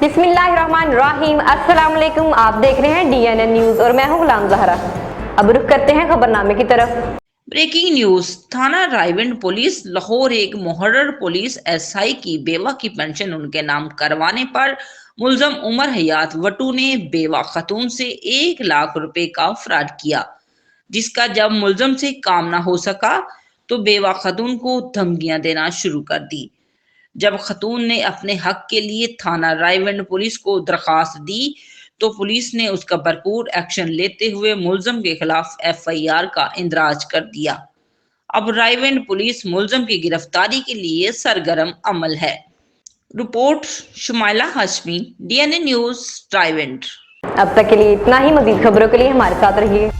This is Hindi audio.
बिस्मिल्लाहिर्रहमानिर्रहीम। अस्सलाम वालेकुम। आप देख रहे हैं DNN न्यूज और मैं हूं गुलाम जहरा। अब रुख करते हैं खबरनामे की तरफ। Breaking news. थाना रायविंड पुलिस लाहौर एक मुहर्रर पुलिस SI की बेवा की पेंशन उनके नाम करवाने पर मुलजम उमर हयात वटू ने बेवा खतून से 1 लाख रुपए का फ्रॉड किया, जिसका जब मुलजम से काम ना हो सका तो बेवा खतून को धमकियां देना शुरू कर दी। जब खतून ने अपने हक के लिए थाना रायविंड पुलिस को दरखास्त दी तो पुलिस ने उसका भरपूर एक्शन लेते हुए मुलजम के खिलाफ FIR का इंदराज कर दिया। अब रायविंड पुलिस मुलजम की गिरफ्तारी के लिए सरगर्म अमल है। Report Shumaila Hashmi, DNN news Raiwind. अब तक के लिए इतना ही। मजीद खबरों के लिए हमारे साथ रहिए।